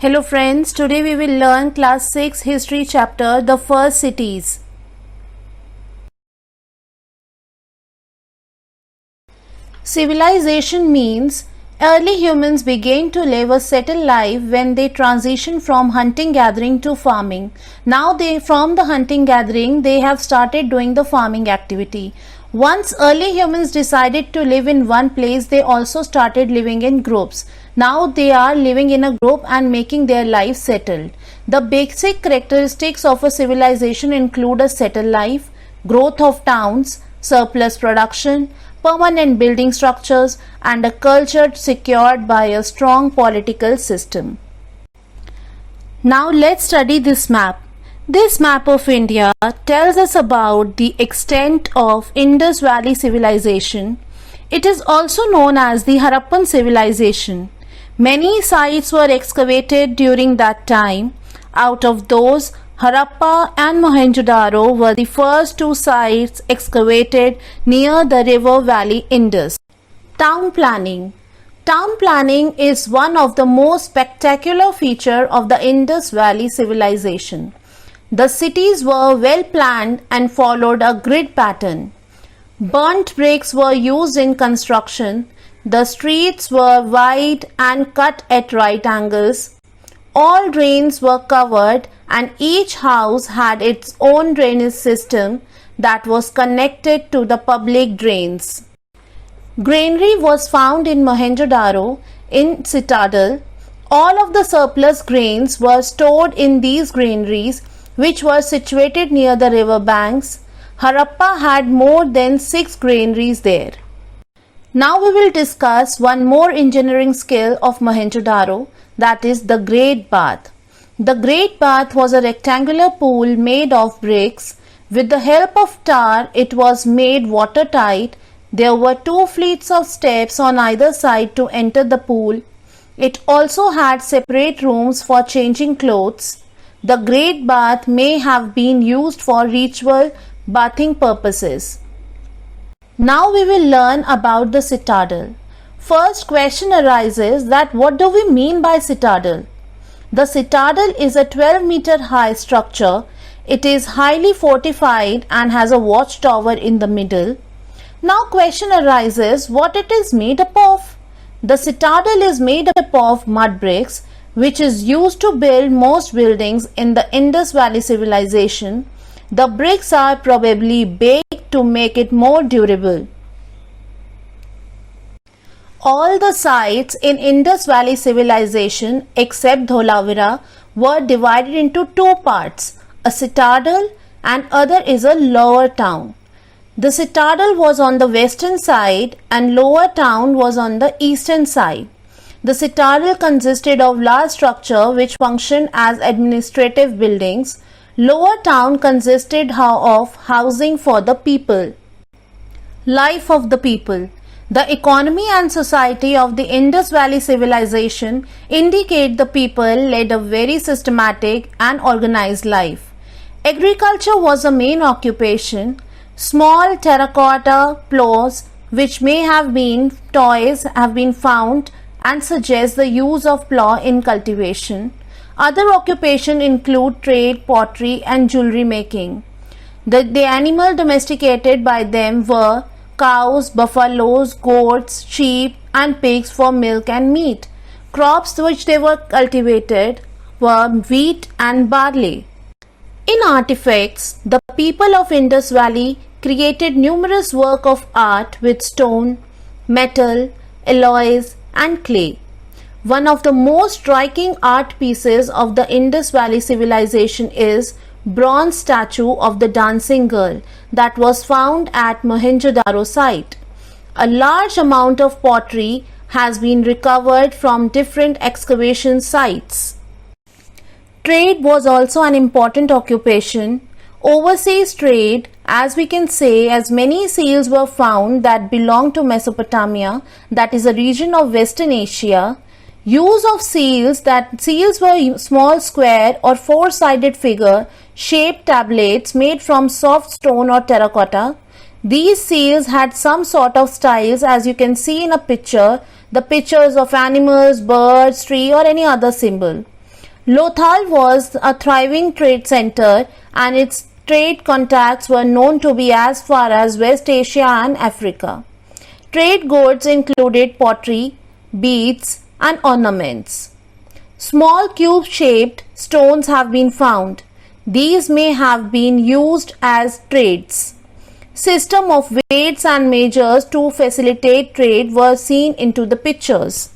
Hello friends, today we will learn class 6 history chapter The First Cities. Civilization means early humans began to live a settled life when they transitioned from hunting gathering to farming. Now from the hunting gathering they have started doing the farming activity. Once early humans decided to live in one place, they also started living in groups. Now they are living in a group and making their lives settled. The basic characteristics of a civilization include a settled life, growth of towns, surplus production, permanent building structures, and a culture secured by a strong political system. Now let's study this map. This map of India tells us about the extent of Indus Valley civilization. It is also known as the Harappan civilization. Many sites were excavated during that time. Out of those, Harappa and Mohenjo-daro were the first two sites excavated near the river valley Indus. Town planning. Town planning is one of the most spectacular features of the Indus Valley civilization. The cities were well planned and followed a grid pattern. Burnt bricks were used in construction. The streets were wide and cut at right angles. All drains were covered and each house had its own drainage system that was connected to the public drains. Granary was found in Mohenjo-daro in Citadel. All of the surplus grains were stored in these granaries, which were situated near the river banks. Harappa had more than 6 granaries there. Now we will discuss one more engineering skill of Mohenjo-daro, that is the Great Bath. The Great Bath was a rectangular pool made of bricks. With the help of tar, it was made watertight. There were 2 flights of steps on either side to enter the pool. It also had separate rooms for changing clothes. The Great Bath may have been used for ritual bathing purposes. Now we will learn about the citadel. First question arises that what do we mean by citadel? The citadel is a 12-meter high structure. It is highly fortified and has a watchtower in the middle. Now question arises what it is made up of. The citadel is made up of mud bricks, which is used to build most buildings in the Indus Valley civilization. The bricks are probably baked to make it more durable. All the sites in Indus Valley civilization except Dholavira were divided into 2 parts, a citadel and other is a lower town. The citadel was on the western side and lower town was on the eastern side. The citadel consisted of large structure which functioned as administrative buildings. Lower town consisted of housing for the people. Life of the people. The economy and society of the Indus Valley civilization indicate the people led a very systematic and organized life. Agriculture was a main occupation. Small terracotta plows, which may have been toys, have been found and suggest the use of plough in cultivation. Other occupations include trade, pottery and jewelry making. The animal domesticated by them were cows, buffaloes, goats, sheep and pigs for milk and meat. Crops which they were cultivated were wheat and barley. In artifacts, the people of Indus Valley created numerous works of art with stone, metal, alloys and clay. One of the most striking art pieces of the Indus Valley civilization is bronze statue of the dancing girl that was found at Mohenjo-daro site. A large amount of pottery has been recovered from different excavation sites. Trade was also an important occupation. Overseas trade, as we can say, as many seals were found that belonged to Mesopotamia, that is a region of Western Asia. Use of seals were small square or 4-sided figure shaped tablets made from soft stone or terracotta. These seals had some sort of styles, as you can see in a picture, the pictures of animals, birds, tree or any other symbol. Lothal was a thriving trade center and its trade contacts were known to be as far as West Asia and Africa. Trade goods included pottery, beads, and ornaments. Small cube-shaped stones have been found. These may have been used as trades. System of weights and measures to facilitate trade were seen into the pictures.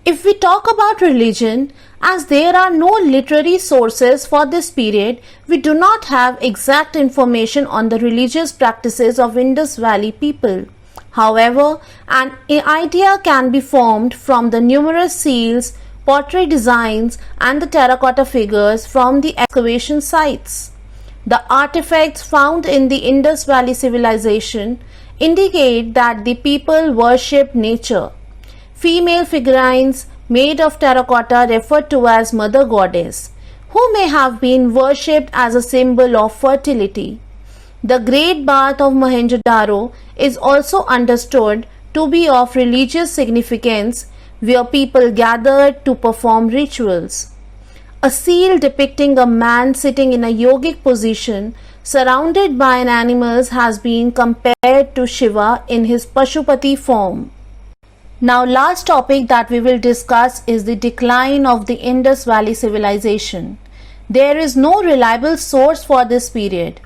If we talk about religion, as there are no literary sources for this period, we do not have exact information on the religious practices of Indus Valley people. However, an idea can be formed from the numerous seals, pottery designs, and the terracotta figures from the excavation sites. The artifacts found in the Indus Valley civilization indicate that the people worshipped nature. Female figurines made of terracotta referred to as Mother Goddess, who may have been worshipped as a symbol of fertility. The Great Bath of Mohenjo-daro is also understood to be of religious significance, where people gathered to perform rituals. A seal depicting a man sitting in a yogic position surrounded by animals has been compared to Shiva in his Pashupati form. Now, last topic that we will discuss is the decline of the Indus Valley civilization. There is no reliable source for this period.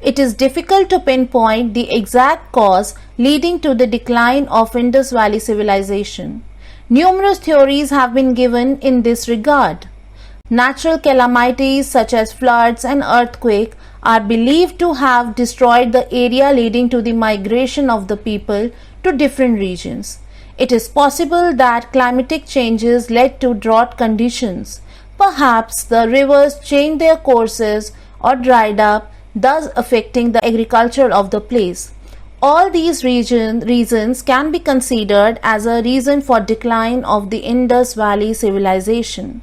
It is difficult to pinpoint the exact cause leading to the decline of Indus Valley civilization. Numerous theories have been given in this regard. Natural calamities such as floods and earthquake are believed to have destroyed the area, leading to the migration of the people to different regions. It is possible that climatic changes led to drought conditions. Perhaps the rivers changed their courses or dried up, thus affecting the agriculture of the place. All these reasons can be considered as a reason for decline of the Indus Valley civilization.